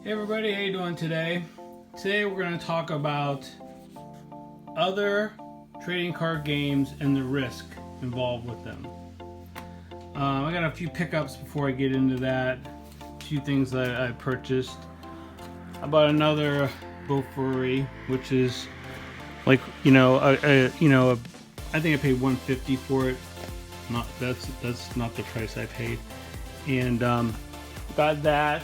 Hey everybody, how you doing today? Today we're going to talk about other trading card games and the risk involved with them. I got a few pickups before I get into that. A few things that I purchased. I bought another Bofuri, which is like I think I paid $150 for it. That's not the price I paid. And got that.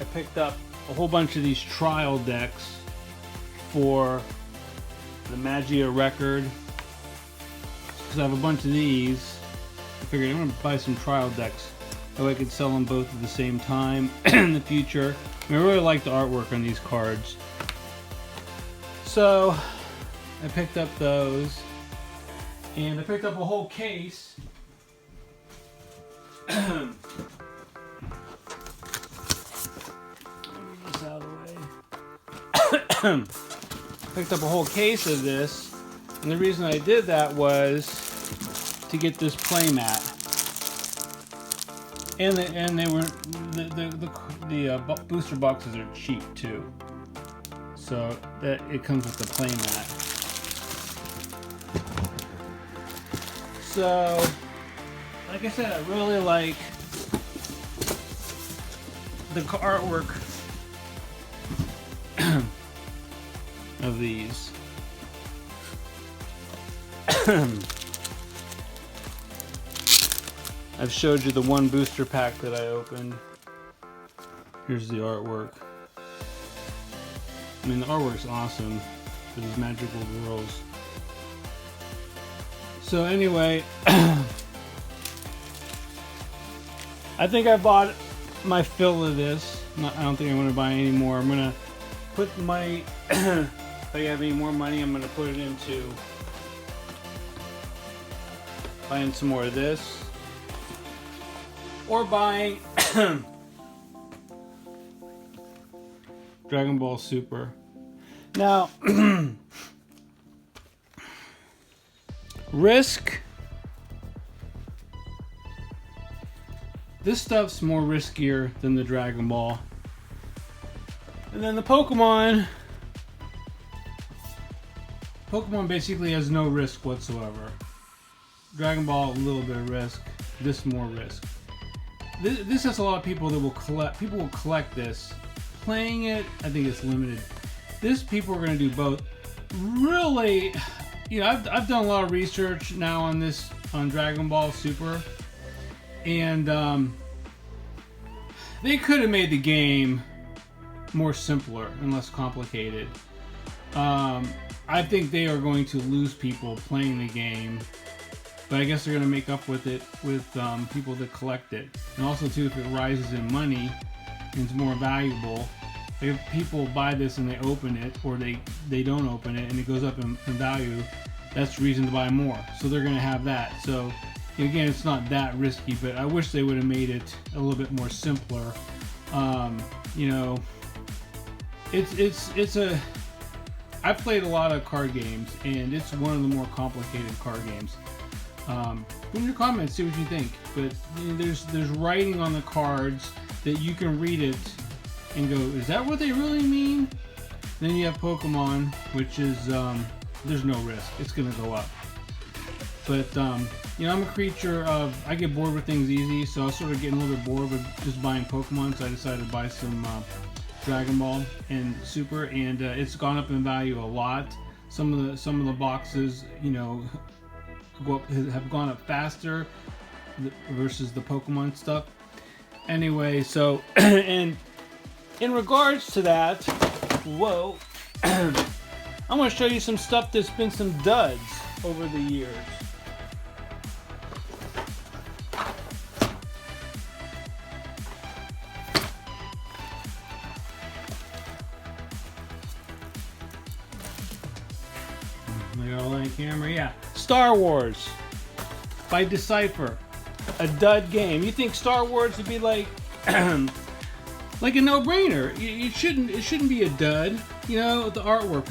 I picked up a whole bunch of these trial decks for the Magi record because I have a bunch of these. I figured I'm going to buy some trial decks so I could sell them both at the same time in the future. I really like the artwork on these cards. So I picked up those, and I picked up a whole case. Out of the way. Picked up a whole case of this, and the reason I did that was to get this play mat. And they were the booster boxes are cheap too, so that it comes with the play mat. So, like I said, I really like the artwork of these. I've showed you the one booster pack that I opened. Here's the artwork. I mean, the artwork's awesome for these magical girls. So anyway, I think I bought my fill of this. I don't think I want to buy any more. I'm gonna put my if I have any more money, I'm gonna put it into buying some more of this, or buying Dragon Ball Super. Now, risk. This stuff's more riskier than the Dragon Ball. And then the Pokemon basically has no risk whatsoever. Dragon Ball, a little bit of risk. This more risk. This has a lot of people that will collect. People will collect this. Playing it, I think it's limited. This, people are going to do both. Really, I've done a lot of research now on this, on Dragon Ball Super, and they could have made the game more simpler and less complicated. I think they are going to lose people playing the game, but I guess they're going to make up with it with people that collect it. And also too, if it rises in money and it's more valuable, if people buy this and they open it, or they don't open it and it goes up in value, that's the reason to buy more. So they're going to have that. So again, it's not that risky, but I wish they would have made it a little bit more simpler. I've played a lot of card games, and it's one of the more complicated card games. Put in your comments, see what you think. But there's writing on the cards that you can read it and go, is that what they really mean? Then you have Pokemon, which is there's no risk. It's gonna go up. But I'm a creature of, I get bored with things easy, so I was sort of getting a little bit bored with just buying Pokemon, so I decided to buy some Dragon Ball and Super, and it's gone up in value a lot. Some of the boxes, have gone up faster versus the Pokemon stuff. Anyway, so and in regards to that, whoa, I'm going to show you some stuff that's been some duds over the years. I got all on camera. Yeah, Star Wars by Decipher, a dud game. You think Star Wars would be like like a no-brainer? It shouldn't be a dud. The artwork.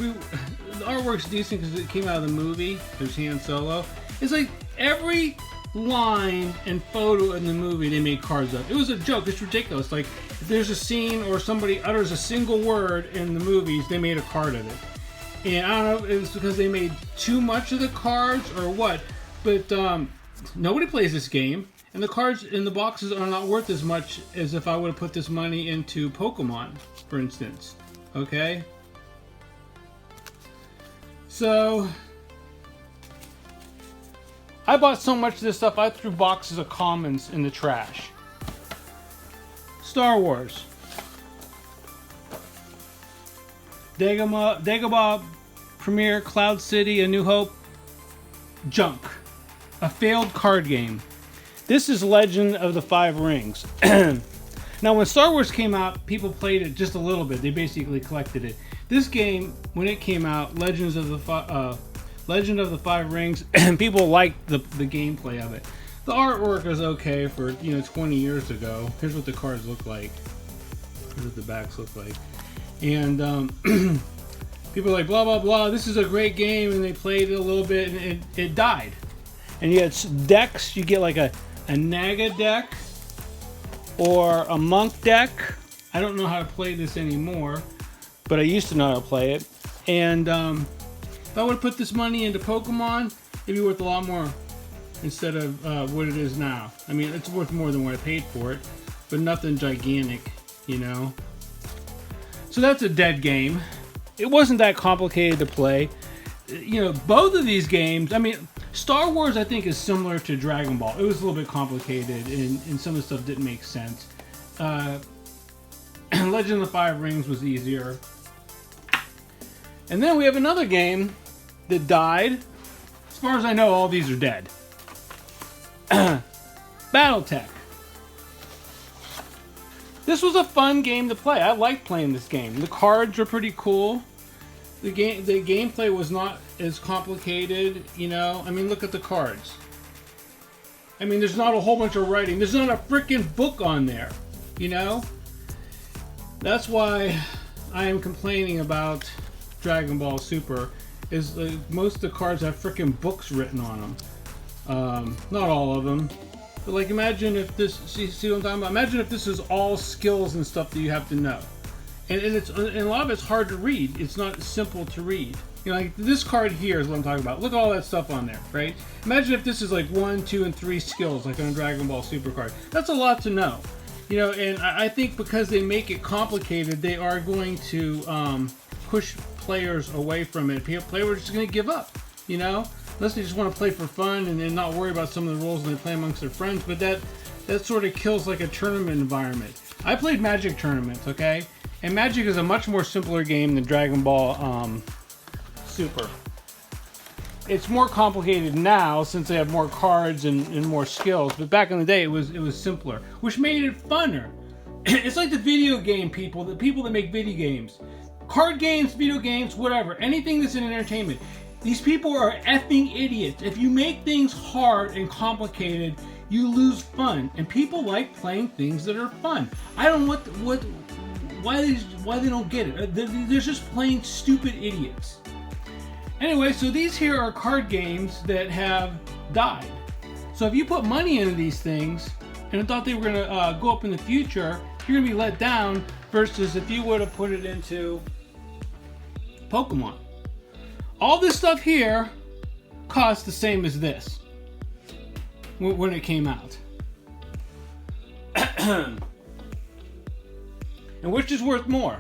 The artwork's decent because it came out of the movie. There's Han Solo. It's like every line and photo in the movie they made cards up. It was a joke. It's ridiculous. Like if there's a scene or somebody utters a single word in the movies, they made a card of it. And I don't know if it was because they made too much of the cards or what, but nobody plays this game, and the cards in the boxes are not worth as much as if I would have put this money into Pokemon, for instance. Okay? So I bought so much of this stuff, I threw boxes of commons in the trash. Star Wars. Dagobah, Premier, Cloud City, A New Hope. Junk. A failed card game. This is Legend of the Five Rings. Now, when Star Wars came out, people played it just a little bit. They basically collected it. This game, when it came out, Legend of the Five Rings, and people liked the gameplay of it. The artwork was okay for 20 years ago. Here's what the cards look like. Here's what the backs look like. And people are like, blah blah blah. This is a great game, and they played it a little bit, and it died. And you had decks. You get like a Naga deck or a Monk deck. I don't know how to play this anymore, but I used to know how to play it. And if I would have put this money into Pokemon, it'd be worth a lot more instead of what it is now. I mean, it's worth more than what I paid for it, but nothing gigantic, So that's a dead game. It wasn't that complicated to play. Both of these games, I mean, Star Wars, I think, is similar to Dragon Ball. It was a little bit complicated, and some of the stuff didn't make sense. Legend of the Five Rings was easier. And then we have another game that died. As far as I know, all these are dead. Battletech. This was a fun game to play. I liked playing this game. The cards are pretty cool. The gameplay was not as complicated, I mean, look at the cards. I mean, there's not a whole bunch of writing. There's not a freaking book on there, That's why I am complaining about Dragon Ball Super. Is most of the cards have freaking books written on them. Not all of them. But like, imagine if this, see what I'm talking about? Imagine if this is all skills and stuff that you have to know. And a lot of it's hard to read. It's not simple to read. Like this card here is what I'm talking about. Look at all that stuff on there, right? Imagine if this is like 1, 2, and 3 skills, like on a Dragon Ball Super card. That's a lot to know. And I think because they make it complicated, they are going to push players away from it. Players are just going to give up, unless they just want to play for fun and not worry about some of the rules and they play amongst their friends. But that sort of kills like a tournament environment. I played Magic tournaments, okay? And Magic is a much more simpler game than Dragon Ball Super. It's more complicated now since they have more cards and more skills. But back in the day, it was simpler, which made it funner. It's like the video game people, the people that make video games. Card games, video games, whatever. Anything that's in entertainment. These people are effing idiots. If you make things hard and complicated, you lose fun. And people like playing things that are fun. I don't know why they don't get it. They're just plain stupid idiots. Anyway, so these here are card games that have died. So if you put money into these things and thought they were going to go up in the future, you're going to be let down versus if you would have put it into Pokemon. All this stuff here cost the same as this when it came out. And which is worth more?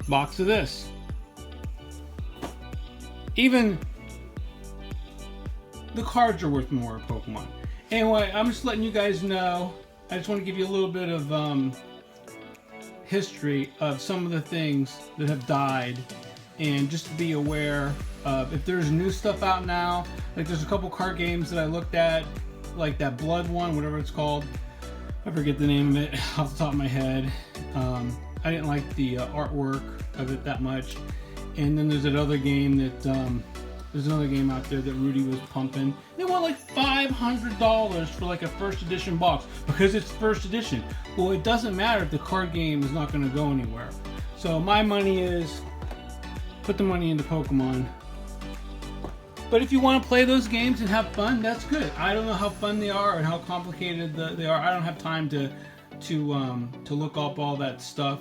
Box of this. Even the cards are worth more in Pokemon. Anyway, I'm just letting you guys know. I just want to give you a little bit of history of some of the things that have died, and just to be aware of if there's new stuff out now. Like there's a couple card games that I looked at, like that Blood one, whatever it's called. I forget the name of it off the top of my head. I didn't like the artwork of it that much. And then there's another game that there's another game out there that Rudy was pumping. They want like $500 for like a first edition box because it's first edition. Well, it doesn't matter if the card game is not going to go anywhere. So my money is put the money into Pokemon. But if you want to play those games and have fun, that's good. I don't know how fun they are and how complicated they are. I don't have time to to look up all that stuff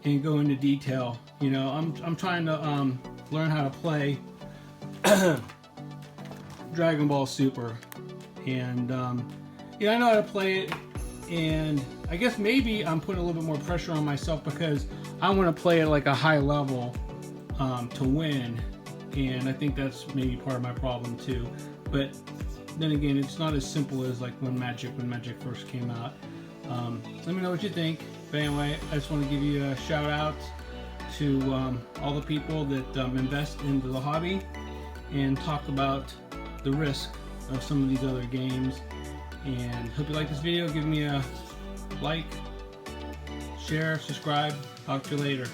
and go into detail. You know, I'm trying to learn how to play Dragon Ball Super, and yeah, I know how to play it, and I guess maybe I'm putting a little bit more pressure on myself because I want to play at like a high level to win, and I think that's maybe part of my problem too. But then again, it's not as simple as like when Magic first came out. Let me know what you think. But anyway, I just want to give you a shout out to all the people that invest into the hobby and talk about the risk of some of these other games. And hope you like this video. Give me a like, share, subscribe. Talk to you later.